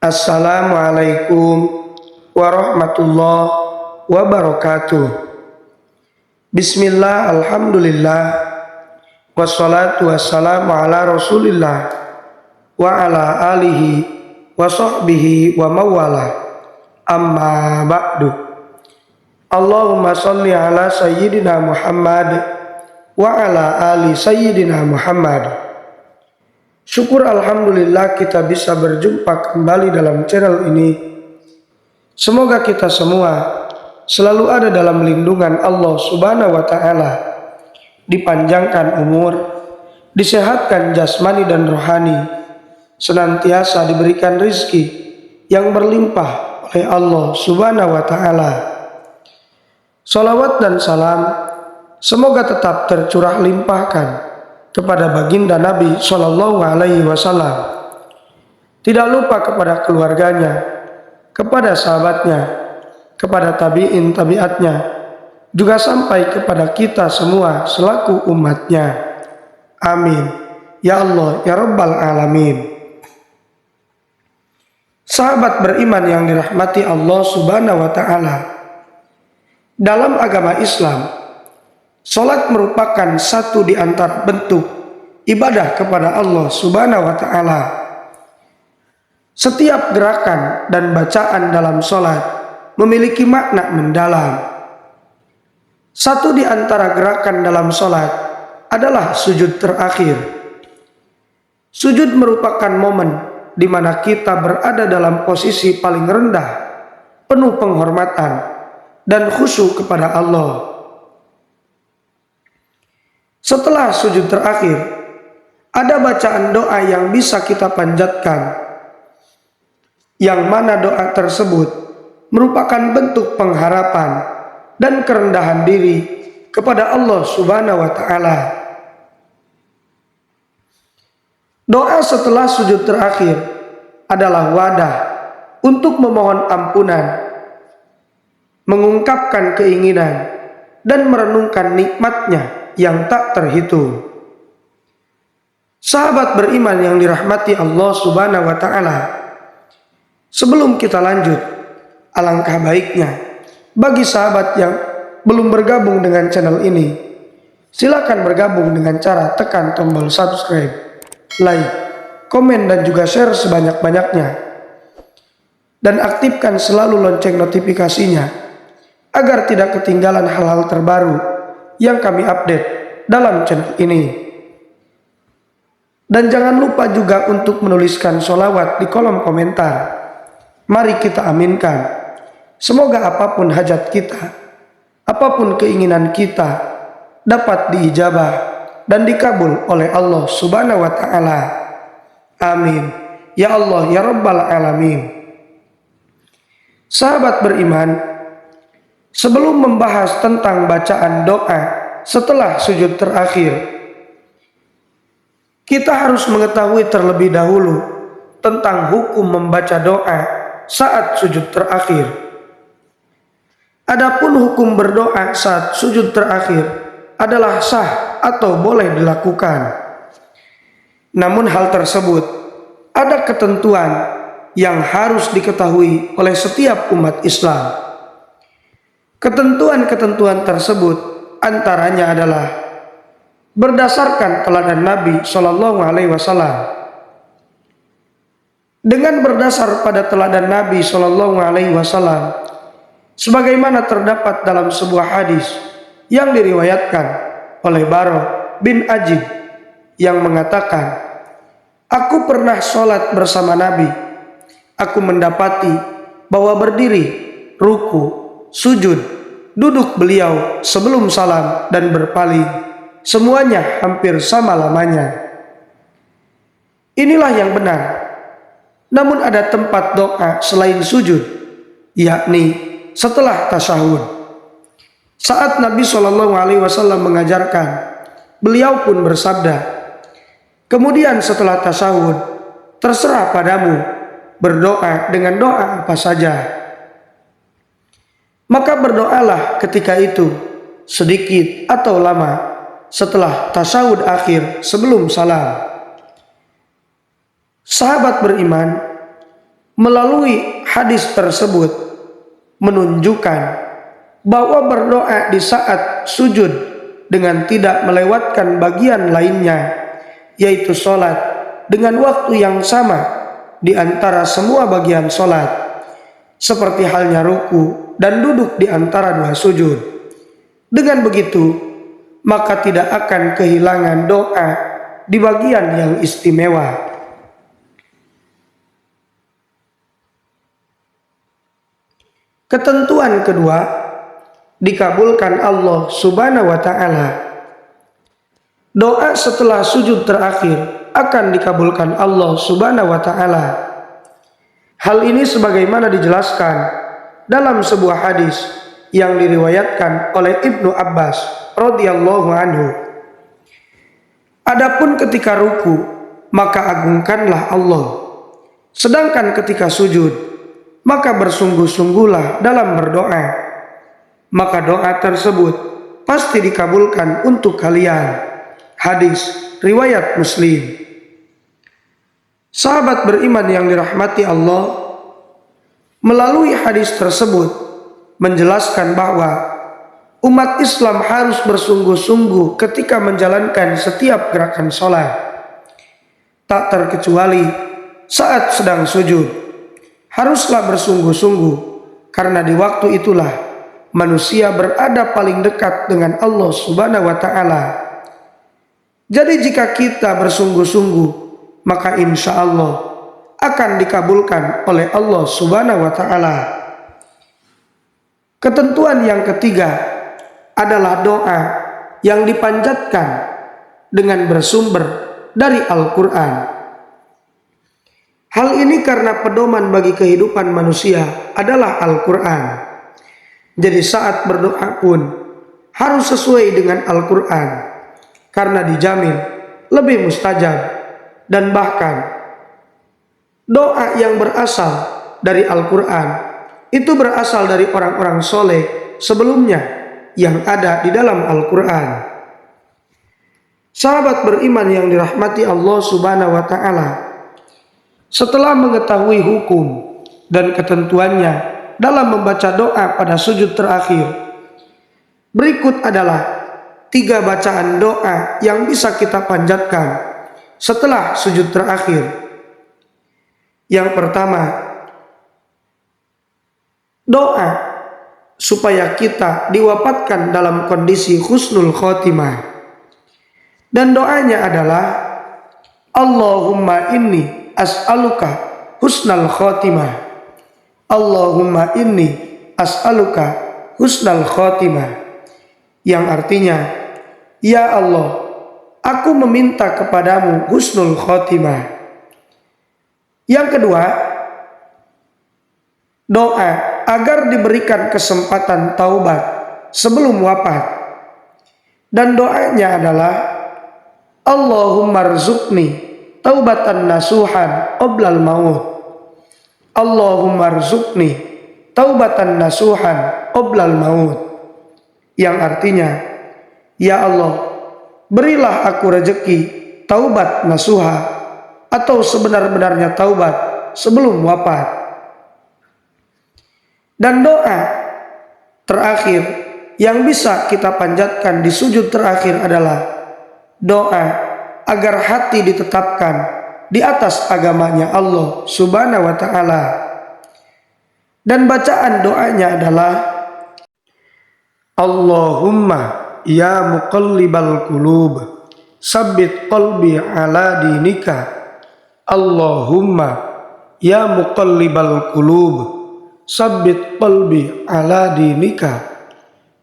Assalamualaikum warahmatullahi wabarakatuh. Bismillah, alhamdulillah, wassalatu wassalamu ala rasulillah wa ala alihi wa sahbihi wa mawala, amma ba'du. Allahumma salli ala sayyidina Muhammad wa ala ali sayyidina Muhammad. Syukur alhamdulillah kita bisa berjumpa kembali dalam channel ini. Semoga kita semua selalu ada dalam lindungan Allah Subhanahu wa Ta'ala, dipanjangkan umur, disehatkan jasmani dan rohani, senantiasa diberikan rizki yang berlimpah oleh Allah Subhanahu wa Ta'ala. Salawat dan salam semoga tetap tercurah limpahkan kepada baginda Nabi Shallallahu Alaihi Wasallam, tidak lupa kepada keluarganya, kepada sahabatnya, kepada tabiin tabiatnya, juga sampai kepada kita semua selaku umatnya. Amin ya Allah ya Rabbal Alamin. Sahabat beriman yang dirahmati Allah Subhanahu wa Ta'ala, dalam agama Islam, salat merupakan satu di antara bentuk ibadah kepada Allah Subhanahu wa Ta'ala. Setiap gerakan dan bacaan dalam salat memiliki makna mendalam. Satu di antara gerakan dalam salat adalah sujud terakhir. Sujud merupakan momen di mana kita berada dalam posisi paling rendah, penuh penghormatan dan khusyuk kepada Allah. Setelah sujud terakhir, ada bacaan doa yang bisa kita panjatkan, yang mana doa tersebut merupakan bentuk pengharapan dan kerendahan diri kepada Allah Subhanahu wa Ta'ala. Doa setelah sujud terakhir adalah wadah untuk memohon ampunan, mengungkapkan keinginan, dan merenungkan nikmatnya yang tak terhitung. Sahabat beriman yang dirahmati Allah Subhanahu wa Ta'ala, sebelum kita lanjut, alangkah baiknya bagi sahabat yang belum bergabung dengan channel ini, silakan bergabung dengan cara tekan tombol subscribe, like, komen, dan juga share sebanyak-banyaknya, dan aktifkan selalu lonceng notifikasinya agar tidak ketinggalan hal-hal terbaru yang kami update dalam channel ini. Dan jangan lupa juga untuk menuliskan sholawat di kolom komentar. Mari kita aminkan, semoga apapun hajat kita, apapun keinginan kita, dapat diijabah dan dikabul oleh Allah Subhanahu wa Ta'ala. Amin ya Allah ya Rabbal Alamin. Sahabat beriman, sebelum membahas tentang bacaan doa setelah sujud terakhir, kita harus mengetahui terlebih dahulu tentang hukum membaca doa saat sujud terakhir. Adapun hukum berdoa saat sujud terakhir adalah sah atau boleh dilakukan. Namun hal tersebut ada ketentuan yang harus diketahui oleh setiap umat Islam. Ketentuan-ketentuan tersebut antaranya adalah berdasarkan teladan Nabi Shallallahu Alaihi Wasallam. Dengan berdasar pada teladan Nabi Shallallahu Alaihi Wasallam, sebagaimana terdapat dalam sebuah hadis yang diriwayatkan oleh Barah bin Azib yang mengatakan, "Aku pernah sholat bersama Nabi. Aku mendapati bahwa berdiri, ruku, sujud, duduk beliau sebelum salam dan berpaling, semuanya hampir sama lamanya." Inilah yang benar. Namun ada tempat doa selain sujud, yakni setelah tasyahud. Saat Nabi Shallallahu Alaihi Wasallam mengajarkan, beliau pun bersabda, "Kemudian setelah tasyahud, terserah padamu berdoa dengan doa apa saja. Maka berdoalah ketika itu, sedikit atau lama, setelah tasyahud akhir sebelum salam." Sahabat beriman, Melalui hadis tersebut menunjukkan bahwa berdoa di saat sujud dengan tidak melewatkan bagian lainnya, yaitu sholat, dengan waktu yang sama di antara semua bagian sholat, seperti halnya ruku dan duduk di antara dua sujud. Dengan begitu, maka tidak akan kehilangan doa di bagian yang istimewa. Ketentuan kedua, dikabulkan Allah Subhanahu wa Ta'ala. Doa setelah sujud terakhir akan dikabulkan Allah Subhanahu wa Ta'ala. Hal ini sebagaimana dijelaskan dalam sebuah hadis yang diriwayatkan oleh Ibnu Abbas radhiyallahu anhu. Adapun ketika ruku, maka agungkanlah Allah. Sedangkan ketika sujud, maka bersungguh-sungguhlah dalam berdoa. Maka doa tersebut pasti dikabulkan untuk kalian. Hadis riwayat Muslim. Sahabat beriman yang dirahmati Allah, melalui hadis tersebut menjelaskan bahwa umat Islam harus bersungguh-sungguh ketika menjalankan setiap gerakan sholat, tak terkecuali saat sedang sujud. Haruslah bersungguh-sungguh, karena di waktu itulah manusia berada paling dekat dengan Allah Subhanahu wa Ta'ala. Jadi jika kita bersungguh-sungguh, maka insya Allah akan dikabulkan oleh Allah Subhanahu wa Ta'ala. Ketentuan yang ketiga adalah doa yang dipanjatkan dengan bersumber dari Al-Quran. Hal ini karena pedoman bagi kehidupan manusia adalah Al-Quran. Jadi saat berdoa pun harus sesuai dengan Al-Quran, karena dijamin lebih mustajab. Dan bahkan doa yang berasal dari Al-Quran itu berasal dari orang-orang soleh sebelumnya yang ada di dalam Al-Quran. Sahabat beriman yang dirahmati Allah Subhanahu wa Ta'ala, setelah mengetahui hukum dan ketentuannya dalam membaca doa pada sujud terakhir, berikut adalah 3 bacaan doa yang bisa kita panjatkan setelah sujud terakhir. Yang pertama, doa supaya kita diwafatkan dalam kondisi husnul khotimah. Dan doanya adalah Allahumma inni as'aluka husnal khotimah. Allahumma inni as'aluka husnal khotimah. Yang artinya, ya Allah, aku meminta kepadamu husnul khotimah. Yang kedua, doa agar diberikan kesempatan taubat sebelum wafat. Dan doanya adalah Allahumma rzuqni taubatan nasuhan qoblal maut. Allahumma rzuqni taubatan nasuhan qoblal maut. Yang artinya, ya Allah, berilah aku rezeki taubat nasuha, atau sebenar-benarnya taubat sebelum wafat. Dan doa terakhir yang bisa kita panjatkan di sujud terakhir adalah doa agar hati ditetapkan di atas agamanya Allah Subhanahu wa Ta'ala. Dan bacaan doanya adalah Allahumma ya muqallibal qulub sabbit qalbi ala dinika. Allahumma ya muqallibal qulub sabbit qalbi ala dinika.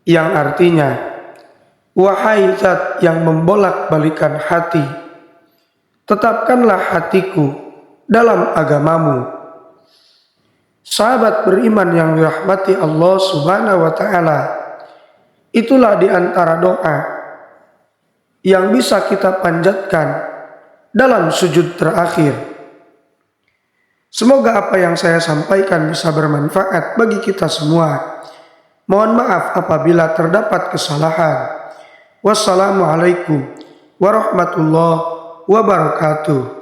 Yang artinya, wahai Zat yang membolak-balikan hati, tetapkanlah hatiku dalam agamamu. Sahabat beriman yang dirahmati Allah Subhanahu wa Ta'ala, itulah di antara doa yang bisa kita panjatkan dalam sujud terakhir. Semoga apa yang saya sampaikan bisa bermanfaat bagi kita semua. Mohon maaf apabila terdapat kesalahan. Wassalamualaikum warahmatullahi wabarakatuh.